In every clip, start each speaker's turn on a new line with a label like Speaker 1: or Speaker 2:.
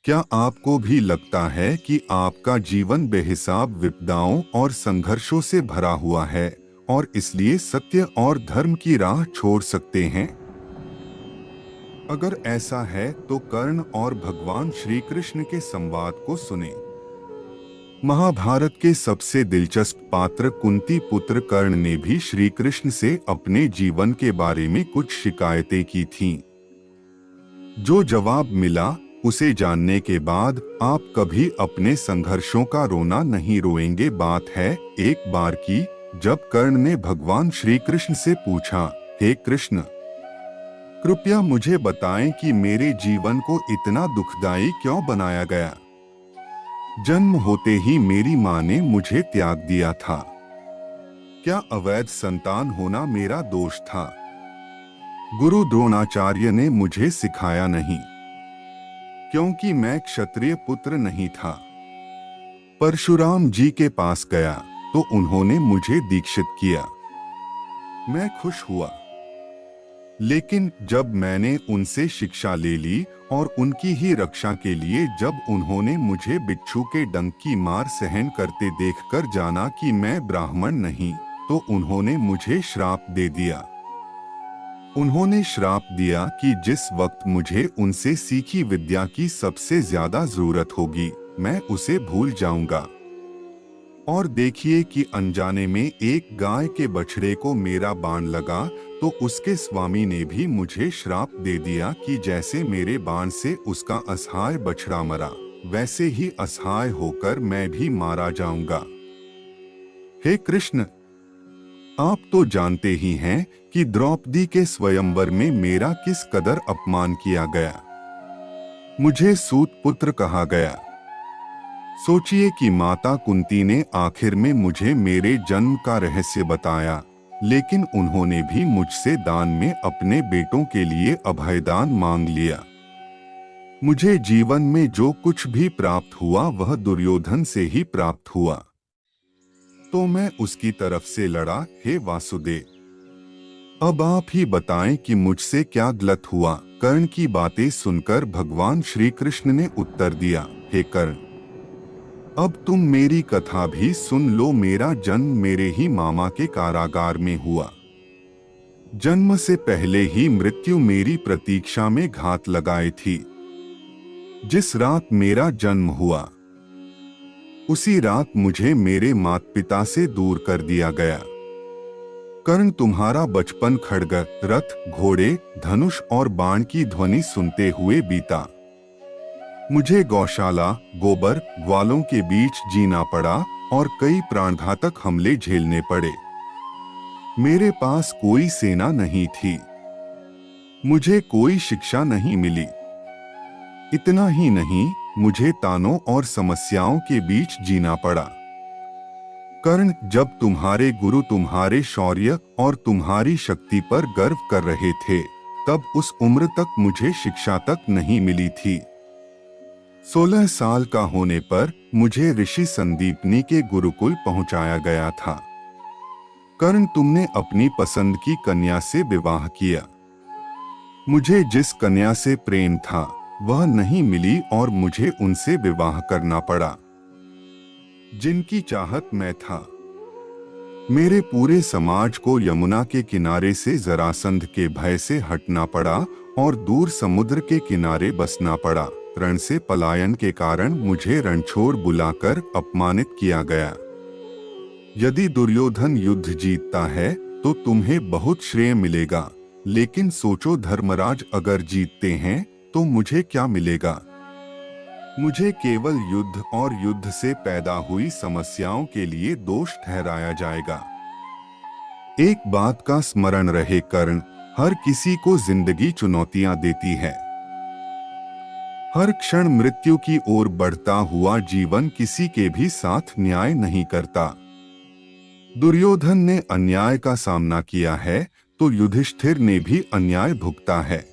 Speaker 1: क्या आपको भी लगता है कि आपका जीवन बेहिसाब विपदाओं और संघर्षों से भरा हुआ है और इसलिए सत्य और धर्म की राह छोड़ सकते हैं? अगर ऐसा है तो कर्ण और भगवान श्री कृष्ण के संवाद को सुने। महाभारत के सबसे दिलचस्प पात्र कुंती पुत्र कर्ण ने भी श्री कृष्ण से अपने जीवन के बारे में कुछ शिकायतें की थीं। जो जवाब मिला उसे जानने के बाद आप कभी अपने संघर्षों का रोना नहीं रोएंगे। बात है एक बार की, जब कर्ण ने भगवान श्री कृष्ण से पूछा, हे कृष्ण, कृपया मुझे बताएं कि मेरे जीवन को इतना दुखदाई क्यों बनाया गया। जन्म होते ही मेरी मां ने मुझे त्याग दिया था। क्या अवैध संतान होना मेरा दोष था? गुरु द्रोणाचार्य ने मुझे सिखाया नहीं, क्योंकि मैं क्षत्रिय पुत्र नहीं था। परशुराम जी के पास गया तो उन्होंने मुझे दीक्षित किया। मैं खुश हुआ, लेकिन जब मैंने उनसे शिक्षा ले ली और उनकी ही रक्षा के लिए जब उन्होंने मुझे बिच्छू के डंक की मार सहन करते देखकर जाना कि मैं ब्राह्मण नहीं, तो उन्होंने मुझे श्राप दे दिया। उन्होंने श्राप दिया कि जिस वक्त मुझे उनसे सीखी विद्या की सबसे ज्यादा जरूरत होगी, मैं उसे भूल जाऊंगा। और देखिए कि अनजाने में एक गाय के बछड़े को मेरा बाण लगा तो उसके स्वामी ने भी मुझे श्राप दे दिया कि जैसे मेरे बाण से उसका असहाय बछड़ा मरा, वैसे ही असहाय होकर मैं भी मारा जाऊंगा। हे कृष्ण, आप तो जानते ही हैं कि द्रौपदी के स्वयंवर में मेरा किस कदर अपमान किया गया। मुझे सूत पुत्र कहा गया। सोचिए कि माता कुंती ने आखिर में मुझे मेरे जन्म का रहस्य बताया, लेकिन उन्होंने भी मुझसे दान में अपने बेटों के लिए अभयदान मांग लिया। मुझे जीवन में जो कुछ भी प्राप्त हुआ वह दुर्योधन से ही प्राप्त हुआ, तो मैं उसकी तरफ से लड़ा। हे वासुदेव, अब आप ही बताएं कि मुझसे क्या गलत हुआ। कर्ण की बातें सुनकर भगवान श्री कृष्ण ने उत्तर दिया, हे कर्ण, अब तुम मेरी कथा भी सुन लो। मेरा जन्म मेरे ही मामा के कारागार में हुआ। जन्म से पहले ही मृत्यु मेरी प्रतीक्षा में घात लगाए थी। जिस रात मेरा जन्म हुआ, उसी रात मुझे मेरे माता पिता से दूर कर दिया गया। कर्ण, तुम्हारा बचपन खड्ग, रथ, घोड़े, धनुष और बाण की ध्वनि सुनते हुए बीता। मुझे गौशाला, गोबर, ग्वालों के बीच जीना पड़ा और कई प्राणघातक हमले झेलने पड़े। मेरे पास कोई सेना नहीं थी। मुझे कोई शिक्षा नहीं मिली। इतना ही नहीं, मुझे तानों और समस्याओं के बीच जीना पड़ा। कर्ण, जब तुम्हारे गुरु तुम्हारे शौर्य और तुम्हारी शक्ति पर गर्व कर रहे थे, तब उस उम्र तक मुझे शिक्षा तक नहीं मिली थी। 16 साल का होने पर मुझे ऋषि संदीपनी के गुरुकुल पहुंचाया गया था। कर्ण, तुमने अपनी पसंद की कन्या से विवाह किया। मुझे जिस कन्या से प्रेम था वह नहीं मिली और मुझे उनसे विवाह करना पड़ा जिनकी चाहत मैं था। मेरे पूरे समाज को यमुना के किनारे से जरासंध के भय से हटना पड़ा और दूर समुद्र के किनारे बसना पड़ा। रण से पलायन के कारण मुझे रणछोड़ बुलाकर अपमानित किया गया। यदि दुर्योधन युद्ध जीतता है तो तुम्हें बहुत श्रेय मिलेगा, लेकिन सोचो धर्मराज अगर जीतते हैं तो मुझे क्या मिलेगा? मुझे केवल युद्ध और युद्ध से पैदा हुई समस्याओं के लिए दोष ठहराया जाएगा। एक बात का स्मरण रहे कर्ण, हर किसी को जिंदगी चुनौतियां देती है। हर क्षण मृत्यु की ओर बढ़ता हुआ जीवन किसी के भी साथ न्याय नहीं करता। दुर्योधन ने अन्याय का सामना किया है तो युधिष्ठिर ने भी अन्याय भुगता है।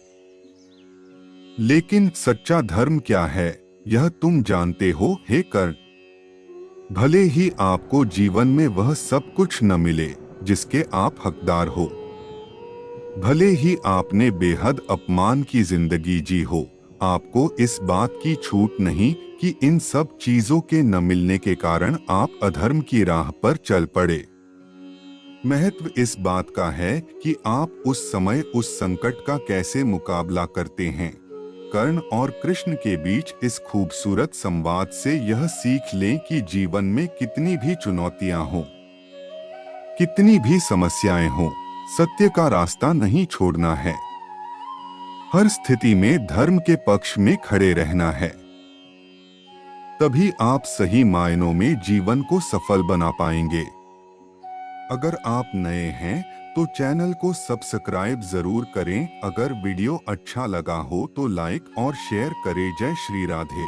Speaker 1: लेकिन सच्चा धर्म क्या है, यह तुम जानते हो हे कर्ण। भले ही आपको जीवन में वह सब कुछ न मिले जिसके आप हकदार हो, भले ही आपने बेहद अपमान की जिंदगी जी हो आपको इस बात की छूट नहीं कि इन सब चीजों के न मिलने के कारण आप अधर्म की राह पर चल पड़े। महत्व इस बात का है कि आप उस समय उस संकट का कैसे मुकाबला करते हैं। कर्ण और कृष्ण के बीच इस खूबसूरत संवाद से यह सीख लें कि जीवन में कितनी भी चुनौतियां हों, कितनी भी समस्याएं हों, सत्य का रास्ता नहीं छोड़ना है। हर स्थिति में धर्म के पक्ष में खड़े रहना है। तभी आप सही मायनों में जीवन को सफल बना पाएंगे। अगर आप नए हैं तो चैनल को सब्सक्राइब जरूर करें। अगर वीडियो अच्छा लगा हो तो लाइक और शेयर करें। जय श्री राधे।